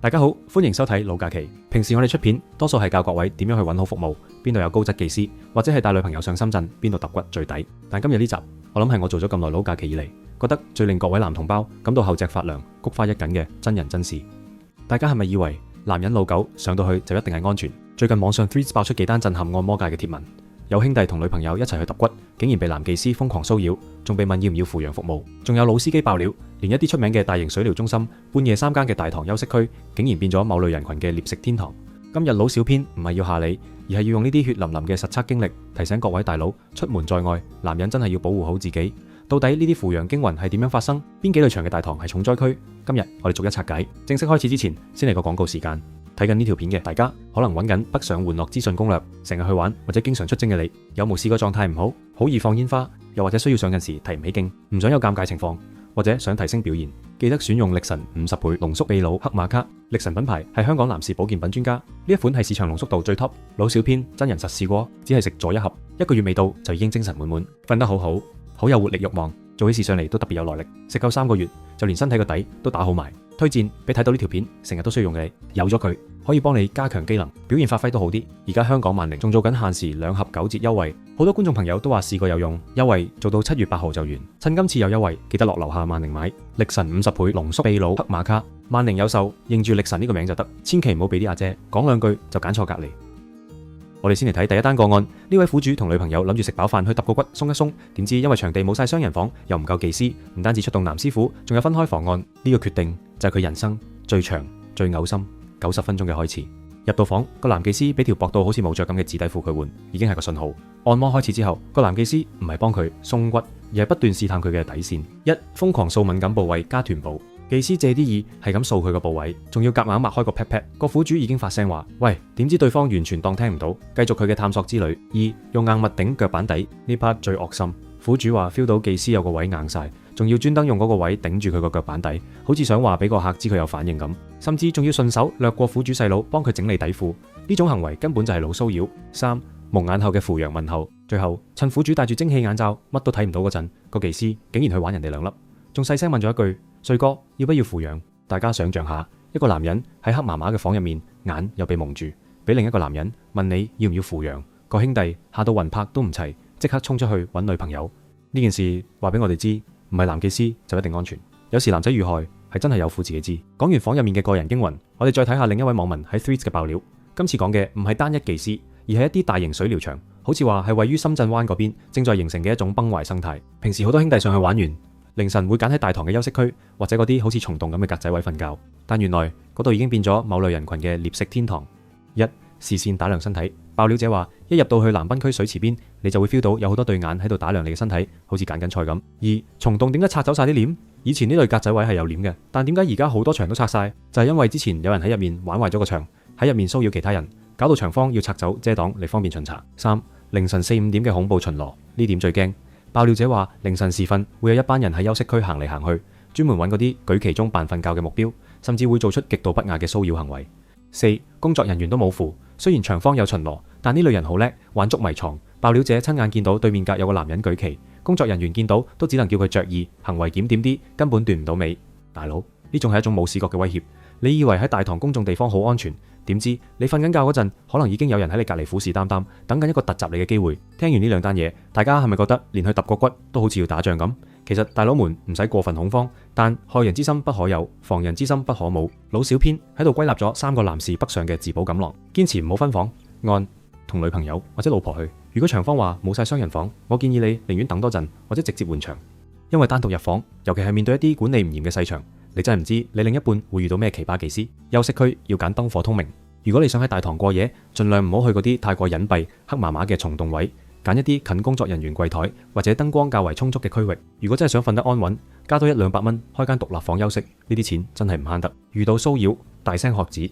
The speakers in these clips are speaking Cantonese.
大家好，歡迎收睇老假期。平時我哋出片多數係教各位點樣去揾好服務，邊度有高質技師，或者係帶女朋友上深圳，邊度揼骨最抵。但今日呢集，我諗係我做咗咁耐老假期以嚟，覺得最令各位男同胞感到後脊發涼、菊花一緊嘅真人真事。大家係咪以為男人老狗上到去就一定係安全？最近網上 Threads 爆出幾單震撼按摩界嘅貼文，有兄弟同女朋友一齊去揼骨，竟然被男技師瘋狂騷擾，仲被問要唔要扶陽服務。仲有老司機爆料，連一啲出名嘅大型水療中心、半夜3更嘅大堂休息區，竟然變咗某類人群嘅獵食天堂。今日老小編唔係要嚇你，而係要用呢啲血淋淋嘅實測經歷，提醒各位大佬，出門在外，男人真係要保護好自己。到底呢啲扶陽驚魂係點樣發生？邊幾類場嘅大堂係重災區？今日我哋逐一拆解。正式開始之前，先嚟個廣告時間。睇緊呢條片嘅大家，可能揾緊北上玩樂資訊攻略，成日去玩或者經常出征嘅你，有冇試過狀態唔好，好易放煙花，又或者需要上陣時提唔起勁，唔想有尷尬情況，或者想提升表現，記得選用力神50倍濃縮秘魯黑馬卡。力神品牌係香港男士保健品專家，呢一款係市場濃縮度最 top。老小編真人實試過，只係食咗一盒，1個月未到就已經精神滿滿，瞓得好好，好有活力慾望，做起事上嚟都特別有耐力。食夠3個月，就連身體個底都打好埋。推薦俾睇到呢條片成日都需要用嘅你，有咗佢可以幫你加強機能，表現發揮都好啲。而家香港萬寧仲做緊限時2盒9折優惠，好多觀眾朋友都話試過有用，優惠做到7月8號就完。趁今次有優惠，記得落樓下萬寧買力神50倍濃縮秘魯黑馬卡。萬寧有售，認住力神呢個名就得，千祈唔好俾啲阿姐講兩句就揀錯隔離。我哋先嚟睇第一單個案，呢位苦主同女朋友諗住食飽飯去揼個骨鬆一鬆，點知因為場地冇晒雙人房，又唔夠技師，唔單止出動男師傅，仲有分開房案。呢個決定就係佢人生最長最嘔心90分鐘嘅開始。入到房，個男技師俾條薄到好似冇着咁嘅紙底褲佢換，已經係個信號。按摩開始之後，個男技師唔係幫佢鬆骨，而係不斷試探佢嘅底線。1. 瘋狂掃敏感部位加臀部。技師借啲意係咁掃佢個部位，仲要夾硬擘開個 pat pat。個苦主已經發聲話：喂，點知對方完全當聽唔到，繼續佢嘅探索之旅。2. 用硬物頂腳板底，呢 part 最惡心。苦主話 feel 到技師有個位硬晒，仲要專登用嗰個位頂住佢個腳板底，好似想話俾個客知佢有反應咁，甚至仲要順手掠過苦主細佬幫佢整理底褲。呢種行為根本就係老騷擾。3. 蒙眼後嘅扶陽問候。最後趁苦主戴住蒸汽眼罩乜都睇唔到嗰陣，個技師竟然去玩人哋2粒，仲細聲問咗一句：帥哥要不要扶陽？大家想象下，一個男人喺黑麻麻嘅房入面，眼又被蒙住，俾另一個男人問你要唔要扶陽，個兄弟嚇到魂魄都唔齊，即刻衝出去揾女朋友。呢件事話俾我哋知，唔係男技師就一定安全，有時男仔遇害係真係有苦自己知。講完房入面嘅個人驚魂，我哋再睇下另一位網民喺 Threads 嘅爆料。今次講嘅唔係單一技師，而係一啲大型水療場，好似話係位於深圳灣嗰邊正在形成嘅一種崩壞生態。平時好多兄弟上去玩完，凌晨會揀喺大堂嘅休息區或者嗰啲好似蟲洞咁嘅格仔位瞓覺，但原來嗰度已經變咗某類人群嘅獵食天堂。1. 視線打量身體。爆料者話，一入到去南濱區水池邊，你就會 feel 到有好多對眼喺度打量你嘅身體，好似揀緊菜咁。2. 蟲洞點解拆走晒啲簾？以前呢類格仔位係有簾嘅，但點解而家好多牆都拆晒？就係因為之前有人喺入面玩壞咗個牆，喺入面騷擾其他人，搞到牆方要拆走遮擋嚟方便巡查。3. 凌晨4、5點嘅恐怖巡邏，呢點最驚。爆料者話，凌晨時分會有一班人喺休息區行嚟行去，專門揾嗰啲舉旗中扮瞓覺嘅目標，甚至會做出極度不雅嘅騷擾行為。4. 工作人員都冇扶，雖然場方有巡邏，但呢類人好叻，玩捉迷藏。爆料者親眼見到對面格有個男人舉旗，工作人員見到都只能叫佢着意，行為檢點啲，根本斷唔到尾。大佬，呢種係一種冇視覺嘅威脅。你以為喺大堂公眾地方好安全，點知你瞓緊覺嗰陣，可能已經有人喺你隔離虎視眈眈，等緊一個突襲你嘅機會。聽完呢2單嘢，大家係咪覺得連去揼個骨都好似要打仗咁？其實大佬們唔使過分恐慌，但害人之心不可有，防人之心不可冇。老小編喺度歸納咗3個男士北上嘅自保錦囊：堅持唔好分房，按同女朋友或者老婆去。如果場方話冇晒雙人房，我建議你寧願等多陣或者直接換場，因為單獨入房，尤其係面對一啲管理唔嚴嘅細場，你真係唔知你另一半會遇到咩奇葩技師。休息區要揀燈火通明。如果你想喺大堂過夜，盡量唔好去嗰啲太過隱蔽、黑麻麻嘅蟲洞位，揀一啲近工作人員櫃台或者燈光較為充足嘅區域。如果真係想瞓得安穩，加多100-200蚊開間獨立房休息，呢啲錢真係唔慳得。遇到騷擾，大聲喝止。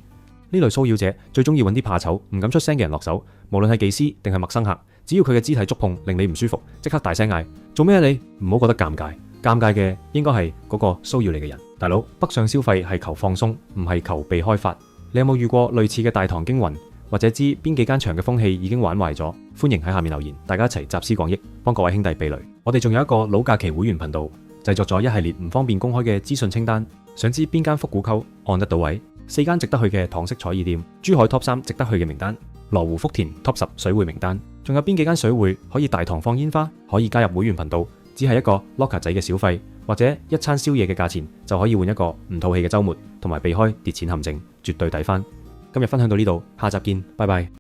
呢類騷擾者最中意揾啲怕醜、唔敢出聲嘅人落手，無論係技師定係陌生客，只要佢嘅肢體觸碰令你唔舒服，即刻大聲嗌：做咩啊你？唔好覺得尷尬，尷尬嘅應該係嗰個騷擾你嘅人。大佬，北上消費係求放鬆，唔係求被開發。你有冇遇過類似嘅大堂驚魂？或者知邊幾間場嘅風氣已經玩壞咗？歡迎喺下面留言，大家一齊集思廣益，幫各位兄弟避雷。我哋仲有一個老假期會員頻道，製作咗一系列唔方便公開嘅資訊清單，想知邊間復古溝按得到位， 4間值得去嘅唐式彩意店，珠海 Top 3值得去嘅名單，羅湖福田 Top 10水會名單，仲有邊幾間水會可以大堂放煙花，可以加入會員頻道，只係一個 locker 仔嘅小費，或者一餐宵夜嘅價錢就可以換一個唔套戲嘅週末，同埋避開跌錢陷阱，絕對抵翻。今日分享到呢度，下集見，拜拜。